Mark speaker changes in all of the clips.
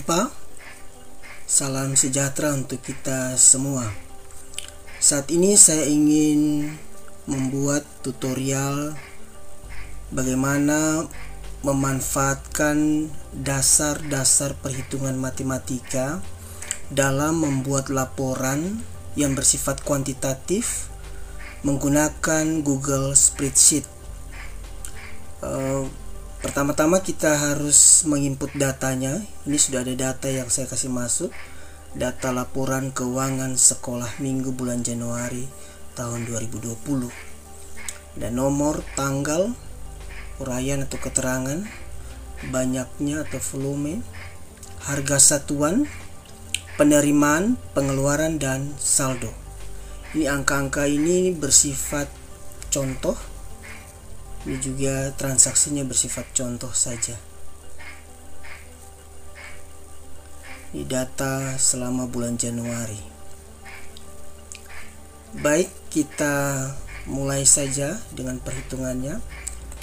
Speaker 1: jumpa. Salam sejahtera untuk kita semua. Saat ini saya ingin membuat tutorial bagaimana memanfaatkan dasar-dasar perhitungan matematika dalam membuat laporan yang bersifat kuantitatif menggunakan Google Spreadsheet. Pertama-tama kita harus menginput datanya. Ini sudah ada data yang saya kasih masuk. Data laporan keuangan sekolah minggu bulan Januari tahun 2020. Dan nomor, tanggal, uraian atau keterangan, banyaknya atau volume, harga satuan, penerimaan, pengeluaran, dan saldo. Ini angka-angka ini bersifat contoh. Ini juga transaksinya bersifat contoh saja. Ini data selama bulan Januari. Baik, kita mulai saja dengan perhitungannya.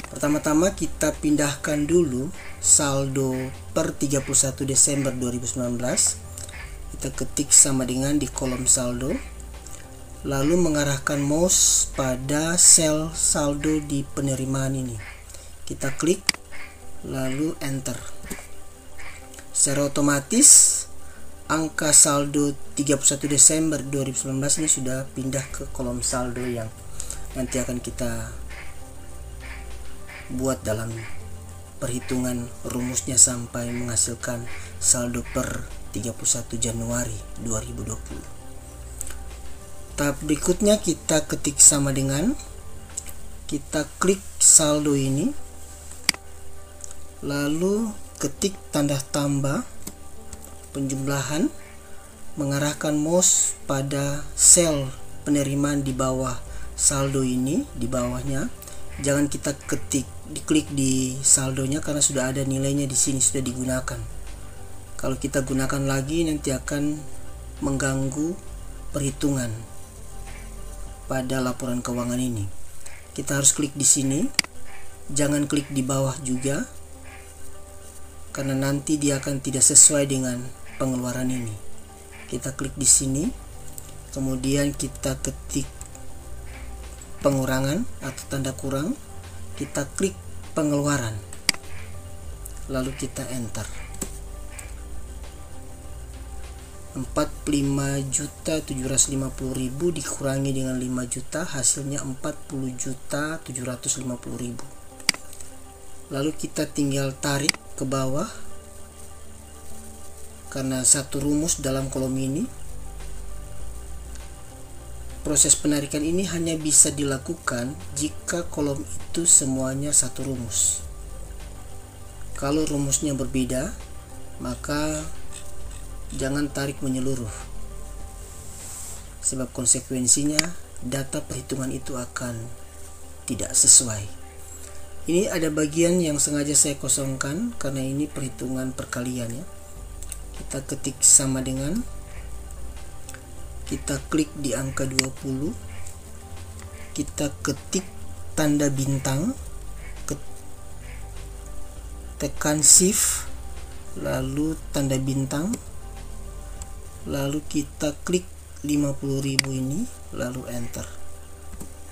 Speaker 1: Pertama-tama kita pindahkan dulu saldo per 31 Desember 2019. Kita ketik sama dengan di kolom saldo. Lalu mengarahkan mouse pada sel saldo di penerimaan ini. Kita klik, lalu enter. Secara otomatis angka saldo 31 Desember 2019 ini sudah pindah ke kolom saldo yang nanti akan kita buat dalam perhitungan rumusnya sampai menghasilkan saldo per 31 Januari 2020. Tahap berikutnya kita ketik sama dengan, kita klik saldo ini, lalu ketik tanda tambah penjumlahan, mengarahkan mouse pada sel penerimaan di bawah saldo ini, di bawahnya. Jangan kita diklik di saldonya karena sudah ada nilainya di sini, sudah digunakan. Kalau kita gunakan lagi nanti akan mengganggu perhitungan pada laporan keuangan ini. Kita harus klik di sini, jangan klik di bawah juga, karena nanti dia akan tidak sesuai dengan pengeluaran ini. Kita klik di sini, kemudian kita ketik pengurangan atau tanda kurang, kita klik pengeluaran, lalu kita enter. 45.750.000 dikurangi dengan 5 juta, hasilnya 40.750.000. Lalu kita tinggal tarik ke bawah karena satu rumus dalam kolom ini. Proses penarikan ini hanya bisa dilakukan jika kolom itu semuanya satu rumus. Kalau rumusnya berbeda, maka jangan tarik menyeluruh, sebab konsekuensinya data perhitungan itu akan tidak sesuai. Ini ada bagian yang sengaja saya kosongkan karena ini perhitungan perkalian ya. Kita ketik sama dengan, kita klik di angka 20, kita ketik tanda bintang, tekan shift, lalu tanda bintang, lalu kita klik 50.000 ini, lalu enter.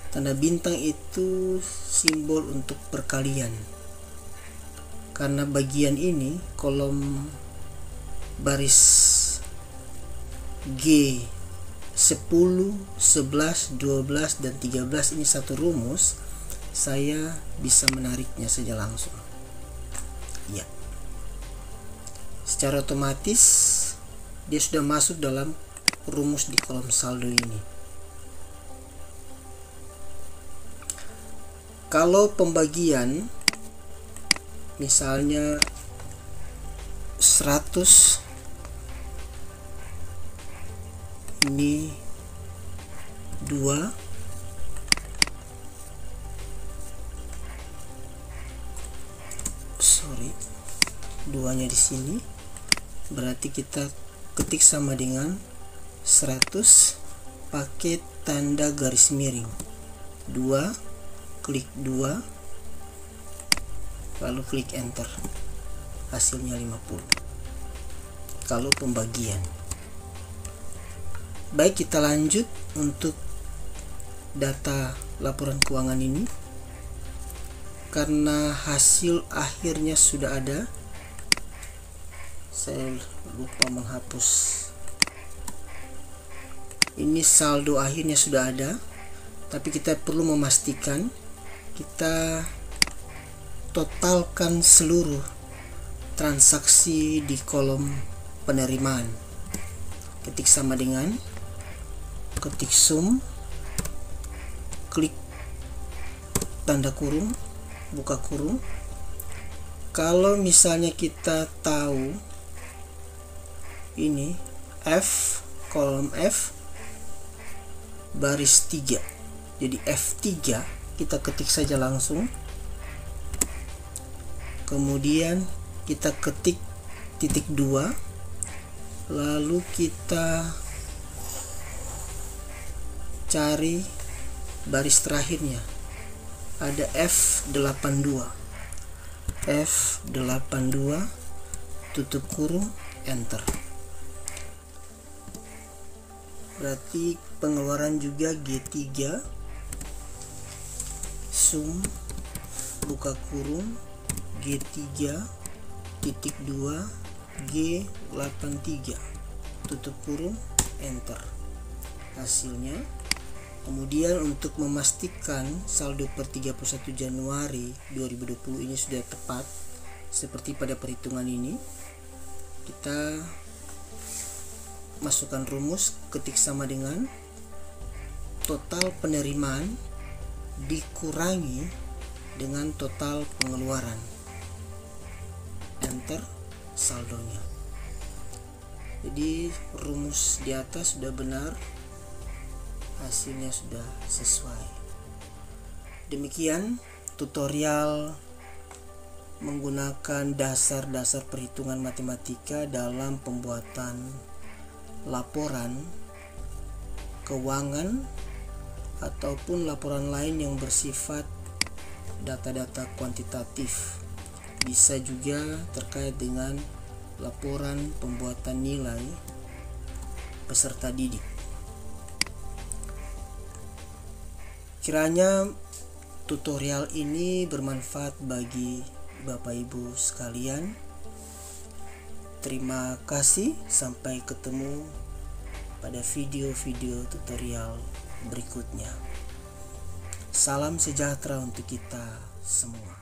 Speaker 1: Tanda bintang itu simbol untuk perkalian. Karena bagian ini, kolom baris G 10, 11, 12, dan 13 ini satu rumus, saya bisa menariknya saja langsung. Ya. Secara otomatis dia sudah masuk dalam rumus di kolom saldo ini. Kalau pembagian misalnya 100 ini 2, duanya di sini, berarti kita ketik sama dengan 100 pakai tanda garis miring 2, klik 2, lalu klik enter, hasilnya 50. kalau pembagian. Baik, kita lanjut untuk data laporan keuangan ini. Karena hasil akhirnya sudah ada, saya lupa menghapus. Ini saldo akhirnya sudah ada, tapi kita perlu memastikan kita totalkan seluruh transaksi di kolom penerimaan. Ketik sama dengan, ketik sum, klik tanda kurung, buka kurung. Kalau misalnya kita tahu ini F, kolom F baris 3, jadi F3, kita ketik saja langsung. Kemudian kita ketik titik 2, lalu kita cari baris terakhirnya, ada F82, tutup kurung, enter. Berarti pengeluaran juga G3, sum, buka kurung, G3 titik 2 G83, tutup kurung, enter. Hasilnya. Kemudian untuk memastikan saldo per 31 Januari 2020 ini sudah tepat seperti pada perhitungan ini, kita masukkan rumus, ketik sama dengan total penerimaan dikurangi dengan total pengeluaran, enter saldonya. Jadi rumus di atas sudah benar, hasilnya sudah sesuai. Demikian tutorial menggunakan dasar-dasar perhitungan matematika dalam pembuatan laporan keuangan ataupun laporan lain yang bersifat data-data kuantitatif. Bisa juga terkait dengan laporan pembuatan nilai peserta didik. Kiranya tutorial ini bermanfaat bagi Bapak Ibu sekalian. Terima kasih, sampai ketemu pada video-video tutorial berikutnya. Salam sejahtera untuk kita semua.